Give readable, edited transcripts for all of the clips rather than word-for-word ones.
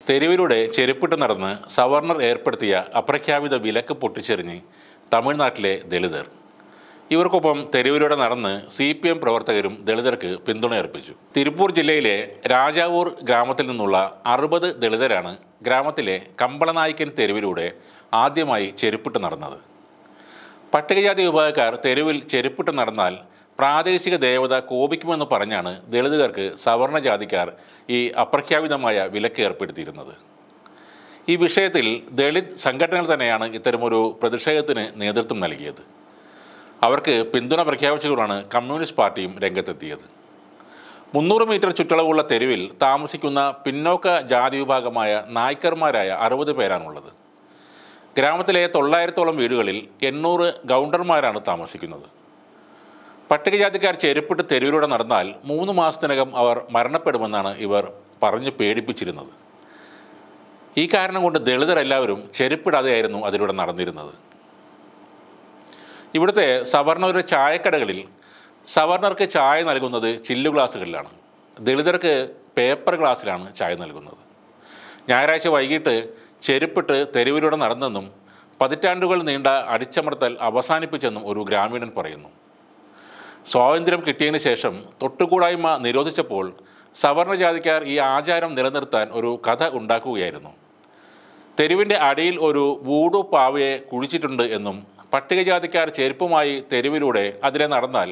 തെരുവിലൂടെ ചെരുപ്പിട്ട് നടന്ന് സവർണർ ഏർപ്പെടുത്തിയ അപ്രഖ്യാപിത വിലക്ക് പൊട്ടിച്ചെറിഞ്ഞ് തമിഴ്നാട്ടിലെ ദളിതർ. ഇവർക്കൊപ്പം തെരുവിലൂടെ നടന്ന് CPM പ്രവർത്തകരും ദളിതർക്ക് പിന്തുണയർപ്പിച്ചു. തിരുപ്പൂർ ജില്ലയിലെ രാജാവൂർ ഗ്രാമത്തിൽ നിന്നുള്ള 60 ദളിതരാണ് ഗ്രാമത്തിലെ കമ്പളനായ്ക്കൻ തെരുവിലൂടെ ആദ്യമായി ചെരുപ്പിട്ട് നടന്നത്. പട്ടികജാതി വിഭാഗക്കാർ തെരുവിൽ ചെരുപ്പിട്ട് നടന്നാൽ പ്രാദേശിക ദേവത കോപിക്കുമെന്ന് പറഞ്ഞാണ് ദളിതർക്ക് സവർണ ജാതിക്കാർ ഈ അപ്രഖ്യാപിതമായ വിലക്ക് ഏർപ്പെടുത്തിയിരുന്നത്. ഈ വിഷയത്തിൽ ദളിത് സംഘടനകൾ തന്നെയാണ് ഇത്തരമൊരു പ്രതിഷേധത്തിന് നേതൃത്വം നൽകിയത്. അവർക്ക് പിന്തുണ പ്രഖ്യാപിച്ചുകൊണ്ടാണ് കമ്മ്യൂണിസ്റ്റ് പാർട്ടിയും രംഗത്തെത്തിയത്. 300 മീറ്റർ ചുറ്റളവുള്ള തെരുവിൽ താമസിക്കുന്ന പിന്നോക്ക ജാതി വിഭാഗമായ നായ്ക്കർമാരായ 60 പേരാണുള്ളത്. ഗ്രാമത്തിലെ 900ഓളം വീടുകളിൽ 800 ഗൗണ്ടർമാരാണ് താമസിക്കുന്നത്. പട്ടികജാതിക്കാർ ചെരുപ്പിട്ട് തെരുവിലൂടെ നടന്നാൽ 3 മാസത്തിനകം അവർ മരണപ്പെടുമെന്നാണ് ഇവർ പറഞ്ഞ് പേടിപ്പിച്ചിരുന്നത്. ഈ കാരണം കൊണ്ട് ദളിതരെല്ലാവരും ചെരുപ്പിടാതെയായിരുന്നു അതിലൂടെ നടന്നിരുന്നത്. ഇവിടുത്തെ സവർണരുടെ ചായക്കടകളിൽ സവർണർക്ക് ചായ നൽകുന്നത് ചില്ലു ഗ്ലാസുകളിലാണ്. ദളിതർക്ക് പേപ്പർ ഗ്ലാസ്സിലാണ് ചായ നൽകുന്നത്. ഞായറാഴ്ച വൈകിട്ട് ചെരുപ്പിട്ട് തെരുവിലൂടെ നടന്നെന്നും പതിറ്റാണ്ടുകൾ നീണ്ട അടിച്ചമർത്തൽ അവസാനിപ്പിച്ചെന്നും ഒരു ഗ്രാമീണൻ പറയുന്നു. സ്വാതന്ത്ര്യം കിട്ടിയതിന് ശേഷം തൊട്ടുകൂടായ്മ നിരോധിച്ചപ്പോൾ സവർണ ജാതിക്കാർ ഈ ആചാരം നിലനിർത്താൻ ഒരു കഥ ഉണ്ടാക്കുകയായിരുന്നു. തെരുവിൻ്റെ അടിയിൽ ഒരു വൂഡു പാവയെ കുഴിച്ചിട്ടുണ്ട് എന്നും പട്ടികജാതിക്കാർ ചെരുപ്പുമായി തെരുവിലൂടെ അതിലെ നടന്നാൽ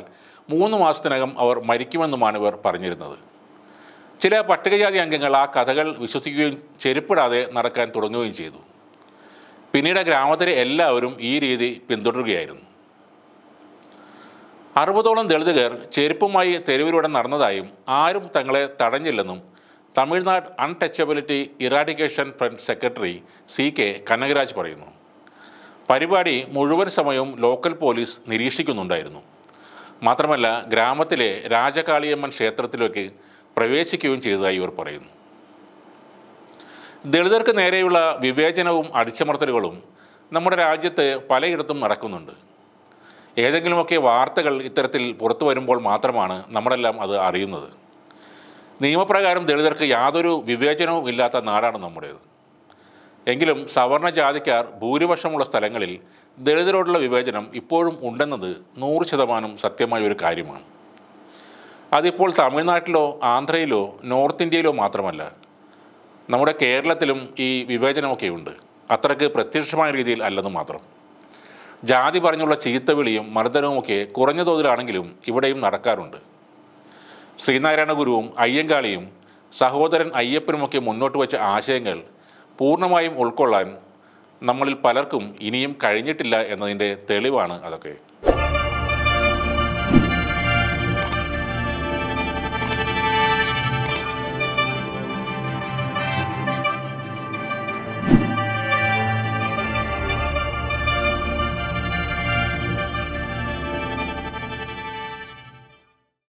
3 മാസത്തിനകം അവർ മരിക്കുമെന്നുമാണ് ഇവർ പറഞ്ഞിരുന്നത്. ചില പട്ടികജാതി അംഗങ്ങൾ ആ കഥകൾ വിശ്വസിക്കുകയും ചെരുപ്പിടാതെ നടക്കാൻ തുടങ്ങുകയും ചെയ്തു. പിന്നീട് ഗ്രാമത്തിലെ എല്ലാവരും ഈ രീതി പിന്തുടരുകയായിരുന്നു. 60ഓളം ദളിതർ ചെരുപ്പുമായി തെരുവിലൂടെ നടന്നതായും ആരും തങ്ങളെ തടഞ്ഞില്ലെന്നും Tamil Nadu untouchability eradication front secretary CK Kanakaraj പറയുന്നു. പരിപാടി മുഴുവൻ സമയവും ലോക്കൽ പോലീസ് നിരീക്ഷിക്കുന്നുണ്ടായിരുന്നു. മാത്രമല്ല ഗ്രാമത്തിലെ രാജകാളിയമ്മൻ ക്ഷേത്രത്തിലേക്ക് പ്രവേശിക്കുകയും ചെയ്തതായി ഇവർ പറയുന്നു. ദളിതർക്ക് നേരെയുള്ള വിവേചനവും അടിച്ചമർത്തലുകളും നമ്മുടെ രാജ്യത്ത് പലയിടത്തും നടക്കുന്നുണ്ട്. ഏതെങ്കിലുമൊക്കെ വാർത്തകൾ ഇത്തരത്തിൽ പുറത്തു വരുമ്പോൾ മാത്രമാണ് നമ്മളെല്ലാം അത് അറിയുന്നത്. നിയമപ്രകാരം ദളിതർക്ക് യാതൊരു വിവേചനവും ഇല്ലാത്ത നാടാണ് നമ്മുടേത്. എങ്കിലും സവർണ ജാതിക്കാർ ഭൂരിപക്ഷമുള്ള സ്ഥലങ്ങളിൽ ദളിതരോടുള്ള വിവേചനം ഇപ്പോഴും ഉണ്ടെന്നത് 100% സത്യമായ ഒരു കാര്യമാണ്. അതിപ്പോൾ തമിഴ്നാട്ടിലോ ആന്ധ്രയിലോ നോർത്ത് ഇന്ത്യയിലോ മാത്രമല്ല, നമ്മുടെ കേരളത്തിലും ഈ വിവേചനമൊക്കെ ഉണ്ട്. അത്രയ്ക്ക് പ്രത്യക്ഷമായ രീതിയിൽ അല്ലെന്ന് മാത്രം. ജാതി പറഞ്ഞുള്ള ചീത്തവിളിയും മർദ്ദനവുമൊക്കെ കുറഞ്ഞ തോതിലാണെങ്കിലും ഇവിടെയും നടക്കാറുണ്ട്. ശ്രീനാരായണ ഗുരുവും അയ്യങ്കാളിയും സഹോദരൻ അയ്യപ്പനുമൊക്കെ മുന്നോട്ട് വെച്ച ആശയങ്ങൾ പൂർണ്ണമായും ഉൾക്കൊള്ളാൻ നമ്മളിൽ പലർക്കും ഇനിയും കഴിഞ്ഞിട്ടില്ല എന്നതിൻ്റെ തെളിവാണ് അതൊക്കെ.